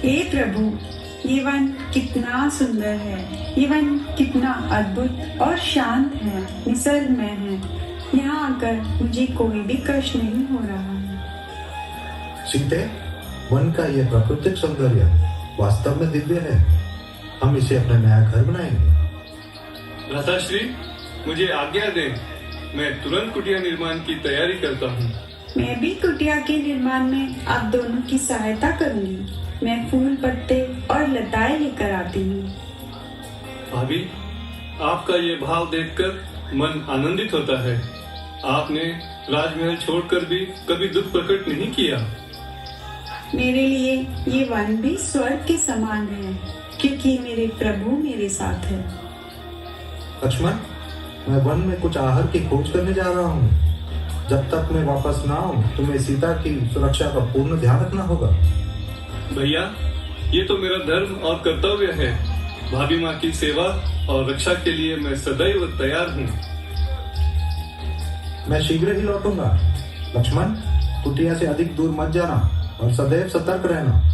हे प्रभु, ये वन कितना सुंदर है, ये वन कितना अद्भुत और शांत है, निसर्गमय है। यहाँ आकर मुझे कोई भी कष्ट नहीं हो रहा है। सीते, वन का यह प्राकृतिक सौंदर्य वास्तव में दिव्य है। हम इसे अपना नया घर बनाएंगे। राधाश्री, मुझे आज्ञा दें, मैं तुरंत कुटिया निर्माण की तैयारी करता हूँ। मैं भी कुटिया के निर्माण में आप दोनों की सहायता करूंगी। मैं फूल, पत्ते और लताएं लेकर आती हूँ। भाभी, आपका ये भाव देखकर मन आनंदित होता है। आपने राजमहल छोड़कर भी कभी दुख प्रकट नहीं किया। मेरे लिए ये वन भी स्वर्ग के समान है, क्योंकि मेरे प्रभु मेरे साथ है। लक्ष्मण, मैं वन में कुछ आहार की खोज करने जा रहा हूँ। जब तक मैं वापस ना आऊँ, तुम्हें सीता की सुरक्षा का पूर्ण ध्यान रखना होगा। भैया, ये तो मेरा धर्म और कर्तव्य है। भाभी माँ की सेवा और रक्षा के लिए मैं सदैव तैयार हूँ। मैं शीघ्र ही लौटूंगा। लक्ष्मण, कुटिया से अधिक दूर मत जाना और सदैव सतर्क रहना।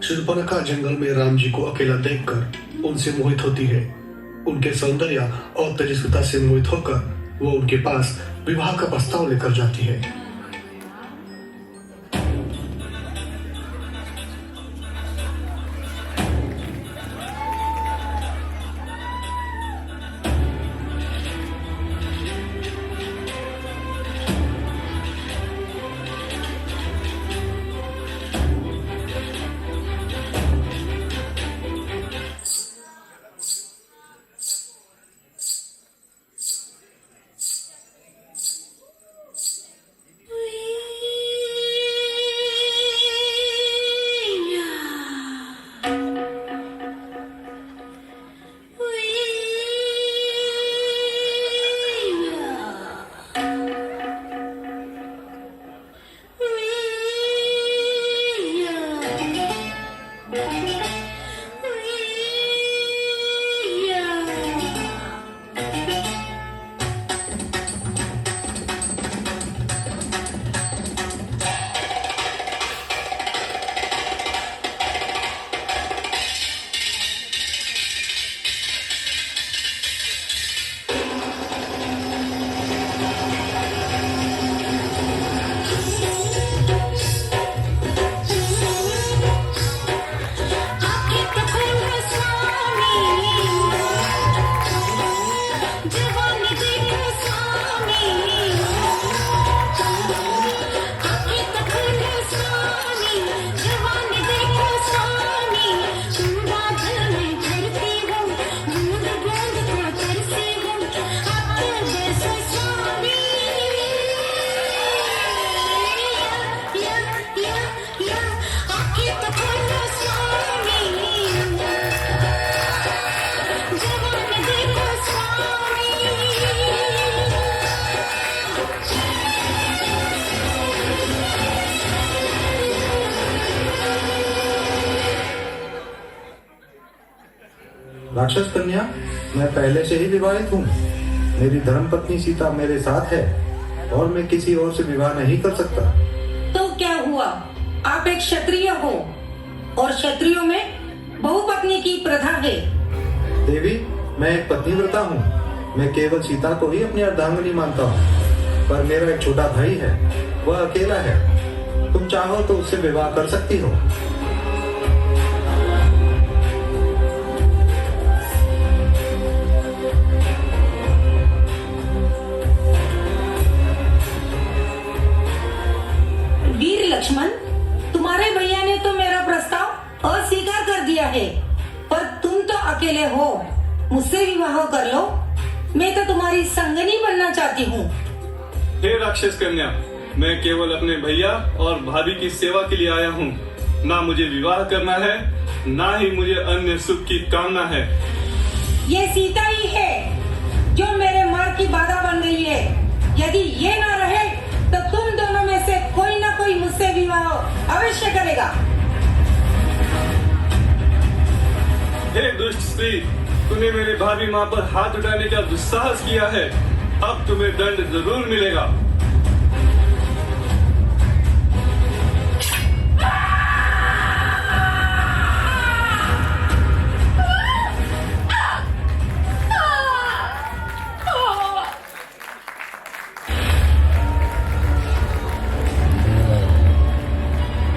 शूर्पणखा जंगल में राम जी को अकेला देखकर उनसे मोहित होती है। उनके सौंदर्य और तेजस्विता से मोहित होकर वो उनके पास विवाह का प्रस्ताव लेकर जाती है। राक्षस कन्या, मैं पहले से ही विवाहित हूँ। मेरी धर्मपत्नी सीता मेरे साथ है और मैं किसी और से विवाह नहीं कर सकता। तो क्या हुआ, आप एक क्षत्रिय हो और क्षत्रियों में बहुपत्नी की प्रथा है। देवी, मैं एक पतिव्रता हूँ। मैं केवल सीता को ही अपनी अर्धांगिनी मानता हूँ, पर मेरा एक छोटा भाई है, वह अकेला है। तुम चाहो तो उससे विवाह कर सकती हो। वीर लक्ष्मण, तुम्हारे भैया ने तो मेरा प्रस्ताव अस्वीकार कर दिया है, पर तुम तो अकेले हो, मुझसे विवाह कर लो। मैं तो तुम्हारी संगनी बनना चाहती हूँ। हे राक्षस कन्या, मैं केवल अपने भैया और भाभी की सेवा के लिए आया हूँ। ना मुझे विवाह करना है, ना ही मुझे अन्य सुख की कामना है। ये सीता ही है जो मेरे मार्ग की बाधा बन गई है। यदि ये ना रहे तो तुम दोनों में से कोई ना कोई मुझसे विवाह अवश्य करेगा। हे दुष्ट स्त्री, तूने मेरे भाभी माँ पर हाथ उठाने का दुस्साहस किया है। अब तुम्हें दंड जरूर मिलेगा।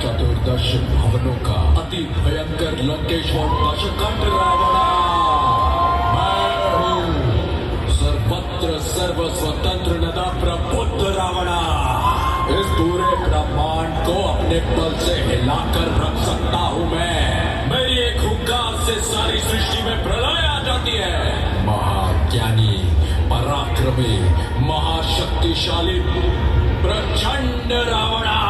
चतुर्दश भवनों का अति भयंकर लंकेश्वर दशकंठ रावणा मैं हूँ, सर्वत्र सर्व स्वतंत्र नदा प्रबुद्ध रावणा। इस पूरे ब्रह्मांड को अपने बल से हिलाकर रख सकता हूँ मैं। मेरी एक हुंकार से सारी सृष्टि में प्रलय आ जाती है। महाज्ञानी, पराक्रमी, महाशक्तिशाली प्रचंड रावणा।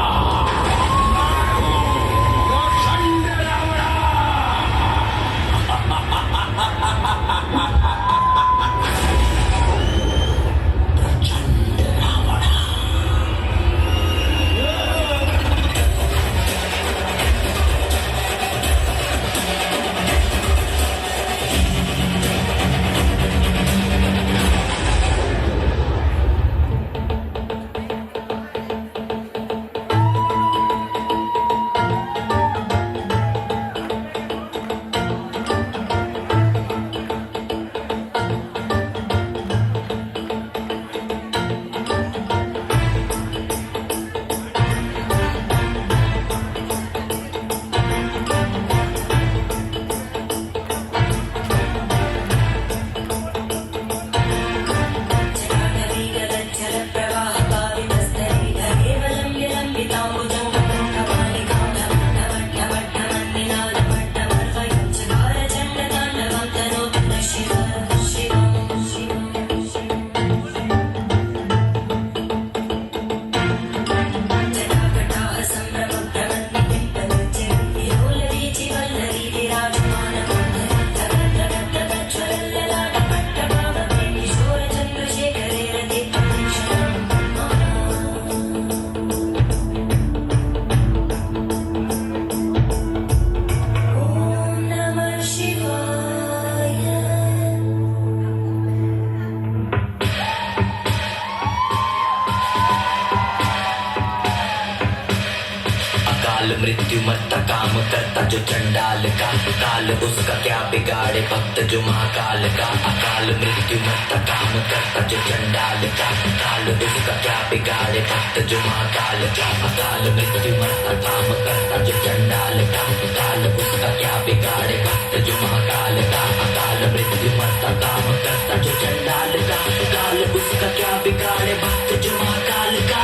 मृत्यु मरता काम करता जो चंडाल का, काल उसका क्या बिगाड़े भक्त जो महाकाल का। अकाल मृत्यु मरता काम करता जो चंडाल का, काल उसका क्या बिगाड़े भक्त जो महाकाल का। अकाल मृत्यु मरता काम करता जो चंडाल का, काल उसका क्या बिगाड़े भक्त जो महाकाल का। अकाल मृत्यु मरता काम करता जो चंडाल का, काल उसका क्या बिगाड़े भक्त जो महाकाल का।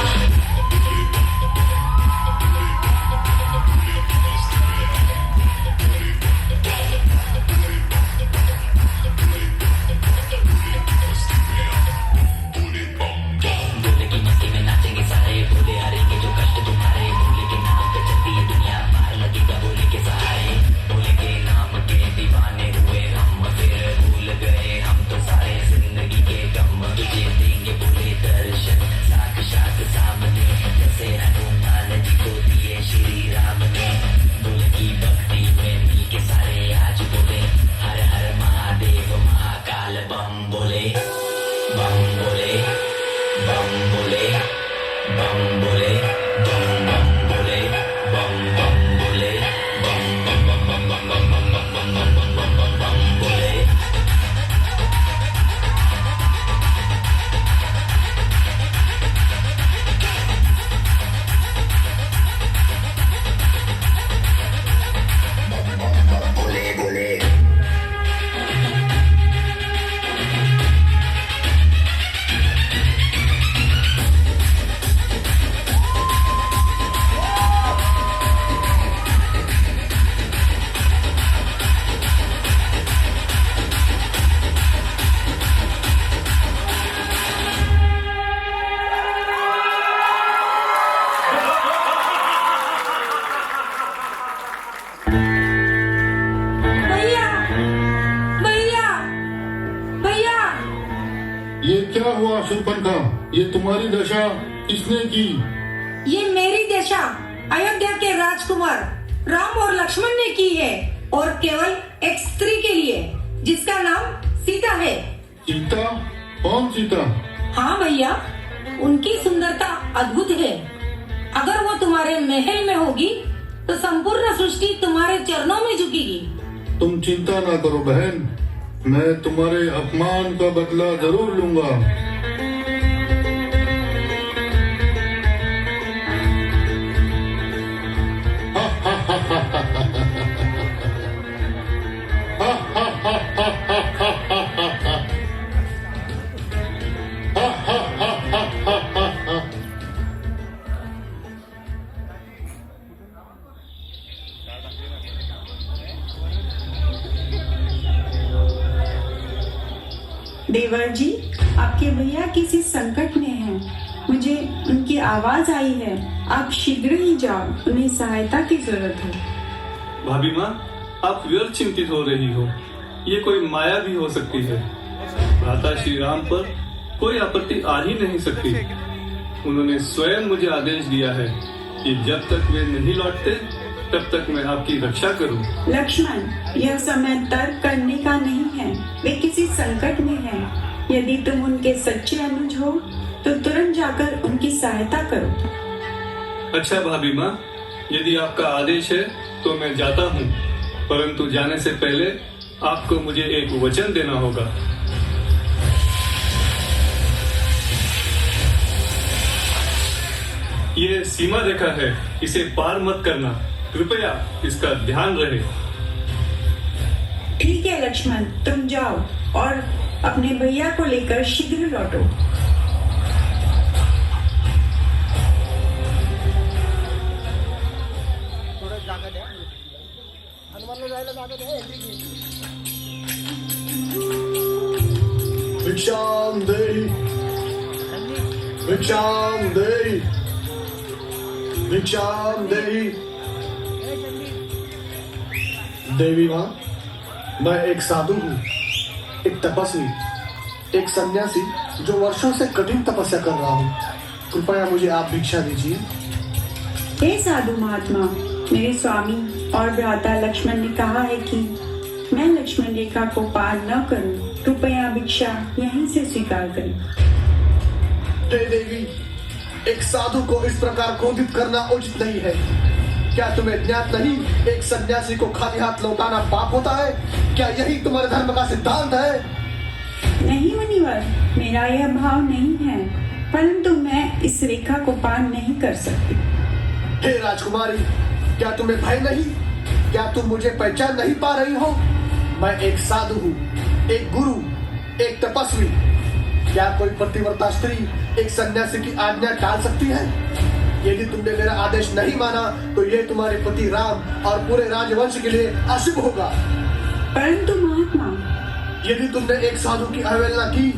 भूल गए ये क्या हुआ शूर्पणखा? ये तुम्हारी दशा किसने की? ये मेरी दशा अयोध्या के राजकुमार राम और लक्ष्मण ने की है, और केवल एक स्त्री के लिए जिसका नाम सीता है। सीता? कौन सीता? हाँ भैया, उनकी सुंदरता अद्भुत है। अगर वो तुम्हारे महल में होगी तो संपूर्ण सृष्टि तुम्हारे चरणों में झुकेगी। तुम चिंता ना करो बहन, मैं तुम्हारे अपमान का बदला जरूर लूंगा। देवर जी, आपके भैया किसी संकट में हैं। मुझे उनकी आवाज आई है। आप शीघ्र ही जाओ, उन्हें सहायता की जरूरत है। भाभी माँ, आप व्यर्थ चिंतित हो रही हो। ये कोई माया भी हो सकती है। भ्राता श्री राम पर कोई आपत्ति आ ही नहीं सकती। उन्होंने स्वयं मुझे आदेश दिया है कि जब तक वे नहीं लौटते तब तक मैं आपकी रक्षा करूं। लक्ष्मण, यह समय तर्क करने का नहीं है। वे किसी संकट में हैं। यदि तुम उनके सच्चे अनुज हो तो तुरंत जाकर उनकी सहायता करो। अच्छा भाभी माँ, यदि आपका आदेश है तो मैं जाता हूँ, परंतु जाने से पहले आपको मुझे एक वचन देना होगा। ये सीमा रेखा है, इसे पार मत करना। कृपया इसका ध्यान रहे। ठीक है लक्ष्मण, तुम जाओ और अपने भैया को लेकर शीघ्र लौटो। भिक्षाम देहि, भिक्षाम देहि, भिक्षाम देहि। देवी माँ, मैं एक साधु हूँ, एक तपस्वी, एक सन्यासी जो वर्षों से कठिन तपस्या कर रहा हूँ। कृपया मुझे आप भिक्षा दीजिए। हे साधु महात्मा, मेरे स्वामी और भ्राता लक्ष्मण ने कहा है कि मैं लक्ष्मण रेखा को पार न करूं। कृपया भिक्षा यहीं से स्वीकार करें। हे देवी, एक साधु को इस प्रकार क्रोधित करना उचित नहीं है। क्या तुम्हें ज्ञात नहीं, एक सन्यासी को खाली हाथ लौटाना पाप होता है? क्या यही तुम्हारे धर्म का सिद्धांत है? नहीं मुनिवर, मेरा यह भाव नहीं है, परंतु मैं इस रेखा को पार नहीं कर सकती। हे राजकुमारी, क्या तुम्हें भय नहीं? क्या तुम मुझे पहचान नहीं पा रही हो? मैं एक साधु हूँ, एक गुरु, एक तपस्वी। क्या कोई पतिव्रता स्त्री एक सन्यासी की आज्ञा टाल सकती है? यदि तुमने मेरा आदेश नहीं माना तो ये तुम्हारे पति राम और पूरे राजवंश के लिए अशुभ होगा। परंतु महात्मा, यदि तुमने एक साधु की अवहेलना की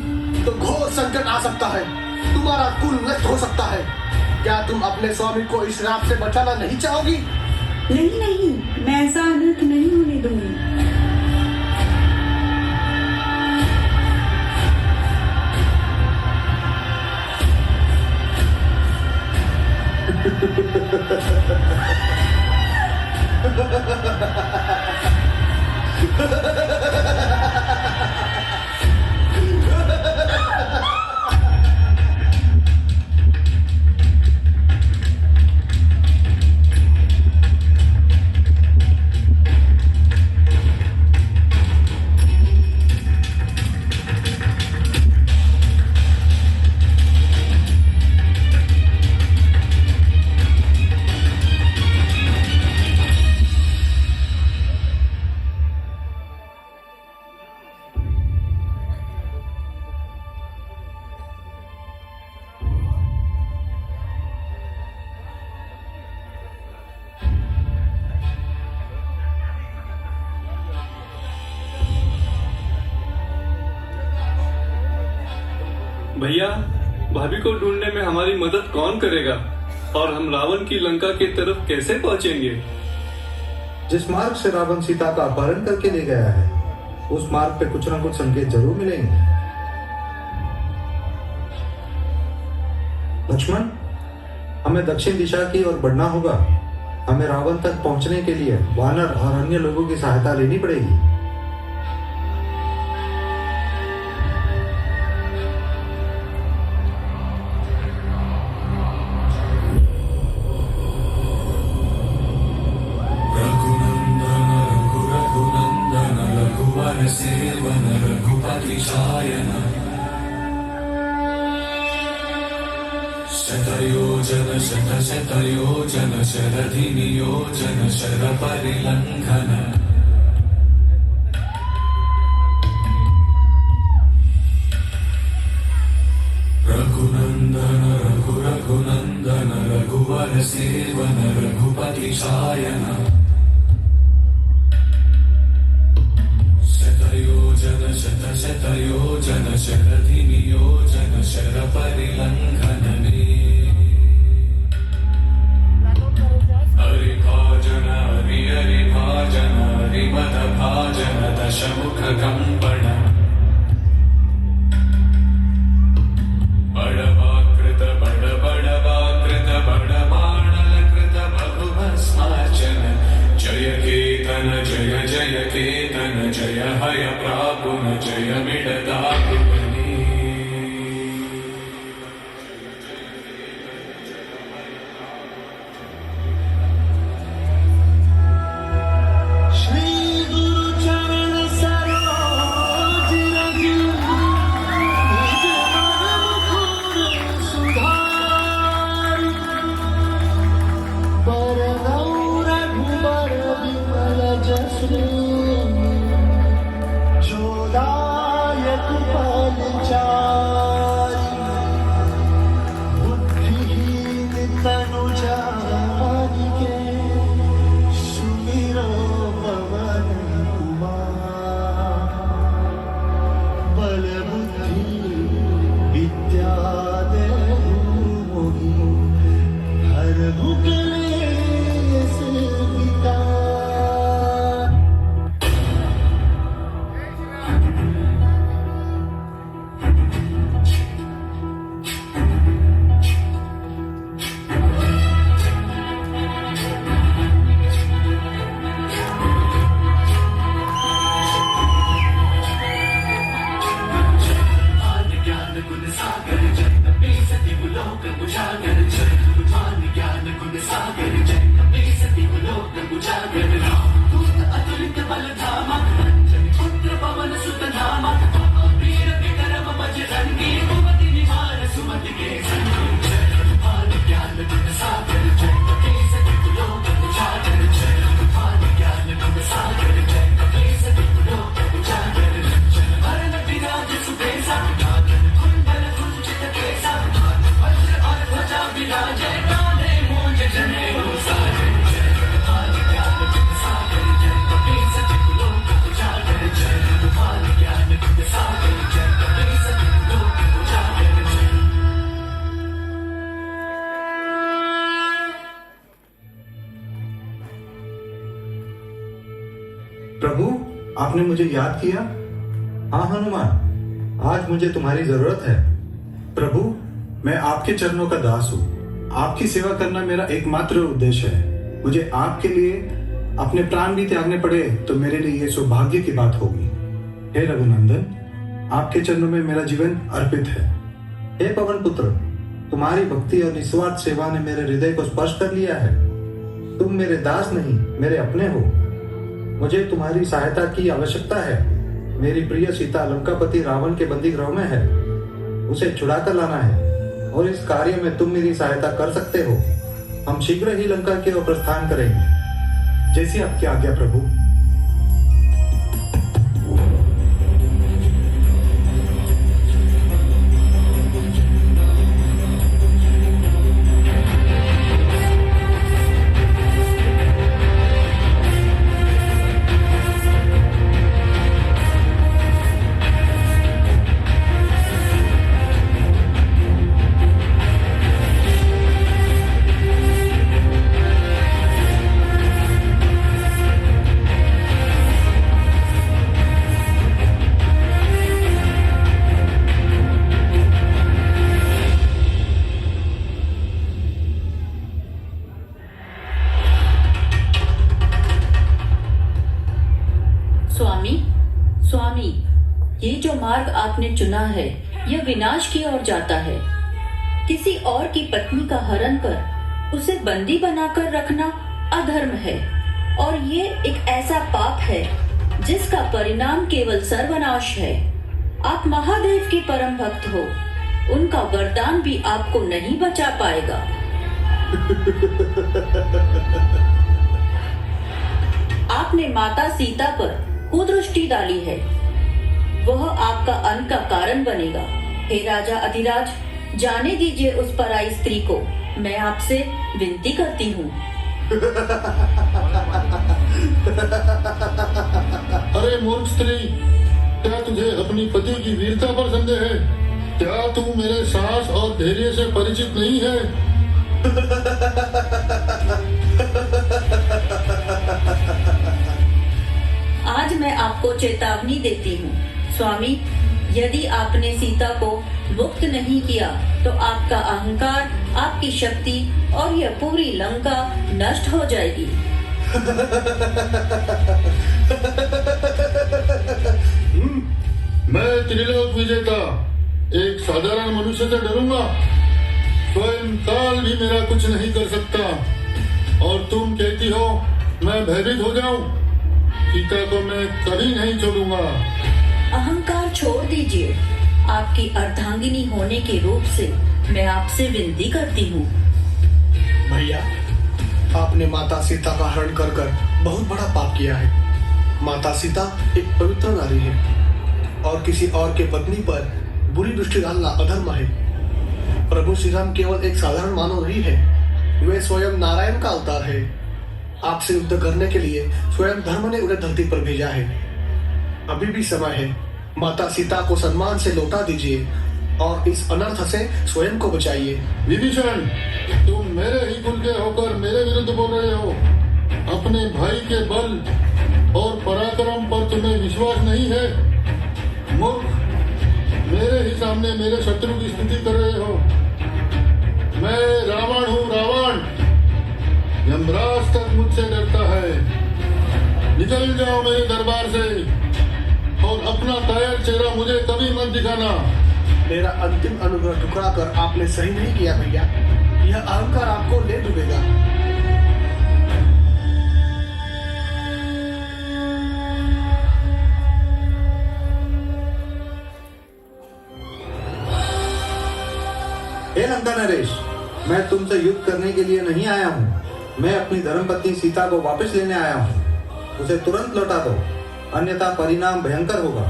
तो घोर संकट आ सकता है, तुम्हारा कुल नष्ट हो सकता है। क्या तुम अपने स्वामी को इस श्राप से बचाना नहीं चाहोगी? नहीं नहीं, मैं ऐसा अनर्थ नहीं होने दूंगी। भैया, भाभी को ढूंढने में हमारी मदद कौन करेगा? और हम रावण की लंका की तरफ कैसे पहुंचेंगे? जिस मार्ग से रावण सीता का अपहरण करके ले गया है, उस मार्ग पे कुछ न कुछ संकेत जरूर मिलेंगे। लक्ष्मण, हमें दक्षिण दिशा की ओर बढ़ना होगा। हमें रावण तक पहुंचने के लिए वानर और अन्य लोगों की सहायता लेनी पड़ेगी। रघुनंदन रघुवर सेवन रघुपति शायन शतयोजन शतशतयोजन शरधि नियोजन शर परिलंघन रघुनंदन रघुनंदन रघुवर सेवन रघुपति शायन शतयोजन शतशतयोजन शरधि नियोजन शर परिलंघन हरिभाजन हरिभाजन हरिमद भाजन दशमुख कंपन बड़वाकृत बड़वाकृत बड़बाणलकृत बहुभस्मार्चन जय केतन जय जय केतन जय हय प्रापुन जय मिडदापुनि प्रभु, आपने मुझे याद किया। हाँ हनुमान, आज मुझे तुम्हारी जरूरत है। प्रभु, मैं आपके चरणों का दास हूँ। आपकी सेवा करना मेरा एकमात्र उद्देश्य है। मुझे आपके लिए अपने प्राण भी त्यागने पड़े तो मेरे लिए ये सौभाग्य की बात होगी। हे रघुनंदन, आपके चरणों में मेरा जीवन अर्पित है। हे पवन पुत्र, तुम्हारी भक्ति और निस्वार्थ सेवा ने मेरे हृदय को स्पर्श कर लिया है। तुम मेरे दास नहीं, मेरे अपने हो। मुझे तुम्हारी सहायता की आवश्यकता है। मेरी प्रिय सीता लंकापति रावण के बंदी गृह में है। उसे छुड़ा कर लाना है और इस कार्य में तुम मेरी सहायता कर सकते हो। हम शीघ्र ही लंका की ओर प्रस्थान करेंगे। जैसी आपकी आज्ञा प्रभु। मार्ग आपने चुना है यह विनाश की ओर जाता है। किसी और की पत्नी का हरण कर उसे बंदी बनाकर रखना अधर्म है और ये एक ऐसा पाप है जिसका परिणाम केवल सर्वनाश है। आप महादेव के परम भक्त हो, उनका वरदान भी आपको नहीं बचा पाएगा। आपने माता सीता पर कुदृष्टि डाली है, वह आपका अंत का कारण बनेगा। हे राजा अधिराज, जाने दीजिए उस पराई स्त्री को, मैं आपसे विनती करती हूँ। अरे मूर्ख स्त्री, क्या तुझे अपनी पति की वीरता पर संदेह है? क्या तू मेरे साहस और धैर्य से परिचित नहीं है? आज मैं आपको चेतावनी देती हूँ स्वामी, यदि आपने सीता को मुक्त नहीं किया तो आपका अहंकार, आपकी शक्ति और यह पूरी लंका नष्ट हो जाएगी। मैं त्रिलोक विजेता एक साधारण मनुष्य से डरूंगा? स्वयं काल भी मेरा कुछ नहीं कर सकता और तुम कहती हो मैं भयभीत हो जाऊं? सीता को मैं कभी नहीं छोड़ूंगा। अहंकार छोड़ दीजिए, आपकी अर्धांगिनी होने के रूप से मैं आपसे विनती करती हूँ। भैया, आपने माता सीता का हरण कर कर बहुत बड़ा पाप किया है। माता सीता एक पवित्र नारी है और किसी और के पत्नी पर बुरी दृष्टि डालना अधर्म है। प्रभु श्री राम केवल एक साधारण मानव नहीं है, वे स्वयं नारायण का अवतार है। आपसे युद्ध करने के लिए स्वयं धर्म ने उन्हें धरती पर भेजा है। अभी भी समय है, माता सीता को सम्मान से लौटा दीजिए और इस अनर्थ से स्वयं को बचाइए। विभीषण, तुम मेरे ही कुल के होकर मेरे विरुद्ध बोल रहे हो। अपने भाई के बल और पराक्रम पर तुम्हें विश्वास नहीं है। मूर्ख, मेरे ही सामने मेरे शत्रु की स्तुति कर रहे हो। मैं रावण हूँ, रावण। यमराज तक मुझसे डरता है। निकल जाओ मेरे दरबार से और अपना कायर चेहरा मुझे कभी मत दिखाना। मेरा अंतिम अनुग्रह ठुकरा कर आपने सही नहीं किया भैया, यह अहंकार आपको ले डूबेगा। हे लंका नरेश, मैं तुमसे युद्ध करने के लिए नहीं आया हूँ। मैं अपनी धर्मपत्नी सीता को वापस लेने आया हूँ। उसे तुरंत लौटा दो, अन्यथा परिणाम भयंकर होगा।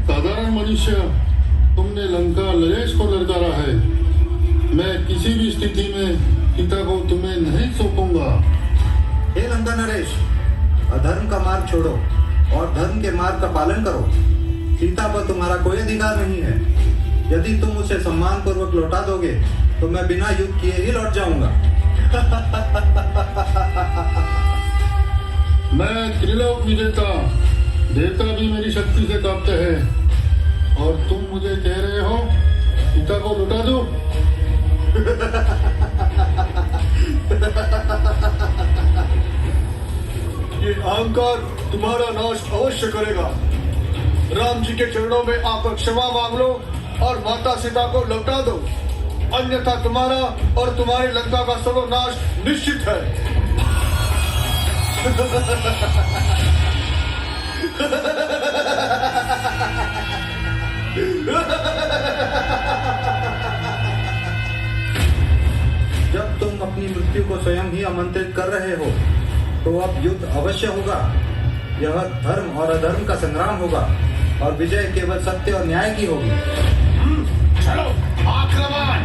साधारण मनुष्य, तुमने लंका नरेश को ललकारा है। मैं किसी भी स्थिति में सीता को तुम्हें नहीं सौंपूंगा। हे लंका नरेश, अधर्म का मार्ग छोड़ो और धर्म के मार्ग का पालन करो। सीता पर तुम्हारा कोई अधिकार नहीं है। यदि तुम उसे सम्मान पूर्वक लौटा दोगे तो मैं बिना युद्ध किए ही लौट जाऊंगा। मैं त्रिलोक विजेता, देवता भी मेरी शक्ति से कांपते हैं और तुम मुझे कह रहे हो सीता को लौटा दो। ये अहंकार तुम्हारा नाश अवश्य करेगा। राम जी के चरणों में आकर क्षमा मांग लो और माता सीता को लौटा दो, अन्यथा तुम्हारा और तुम्हारी लंका का सर्वनाश निश्चित है। जब तुम अपनी मृत्यु को स्वयं ही आमंत्रित कर रहे हो तो अब युद्ध अवश्य होगा। यह धर्म और अधर्म का संग्राम होगा और विजय केवल सत्य और न्याय की होगी। चलो आक्रमण!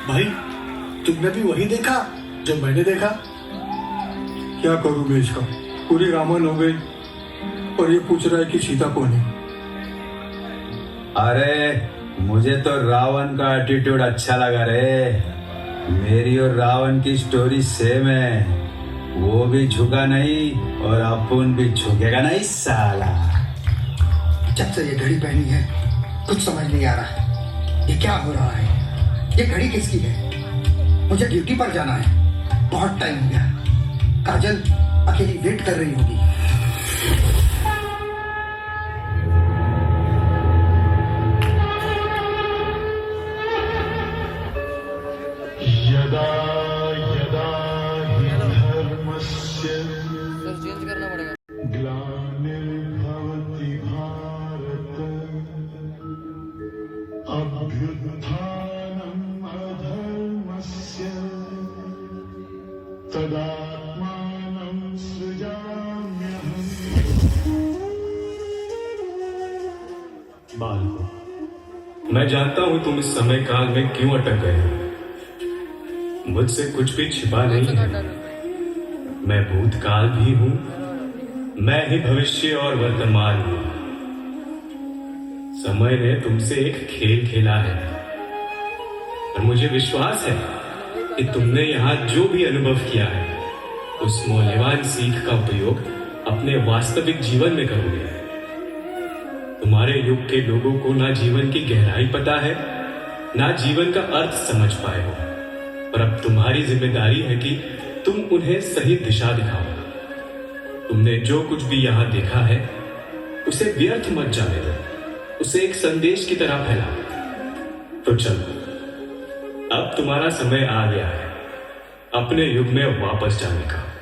भाई, तुमने भी वही देखा जो मैंने देखा? क्या करूं मैं इसका? पूरी रामायण हो गई और ये पूछ रहा है कि सीता कौन है। अरे मुझे तो रावण का एटीट्यूड अच्छा लगा रे। मेरी और रावण की स्टोरी सेम है। वो भी झुका नहीं और अपन भी झुकेगा नहीं साला। जब से ये घड़ी पहनी है कुछ समझ नहीं आ रहा। ये क्या हो रहा है? ये घड़ी किसकी है? मुझे ड्यूटी पर जाना है, बहुत टाइम हो गया। काजल अकेली वेट कर रही होगी। यदा यदा हि धर्मस्य ग्लानिर्भवति भारत अभ्युत्थानम् अधर्मस्य तदात्मानं सृजाम्यहम्। बालको, मैं जानता हूं तुम इस समय काल में क्यों अटक गए हो। मुझसे कुछ भी छिपा नहीं है। मैं भूतकाल भी हूं, मैं ही भविष्य और वर्तमान हूं। समय ने तुमसे एक खेल खेला है और मुझे विश्वास है कि तुमने यहाँ जो भी अनुभव किया है उस मूल्यवान सीख का उपयोग अपने वास्तविक जीवन में करोगे। तुम्हारे युग के लोगों को ना जीवन की गहराई पता है, ना जीवन का अर्थ समझ पाए हो, और अब तुम्हारी जिम्मेदारी है कि तुम उन्हें सही दिशा दिखाओ। तुमने जो कुछ भी यहाँ देखा है उसे व्यर्थ मत जाने दो, उसे एक संदेश की तरह फैलाओ। तो चलो, अब तुम्हारा समय आ गया है अपने युग में वापस जाने का।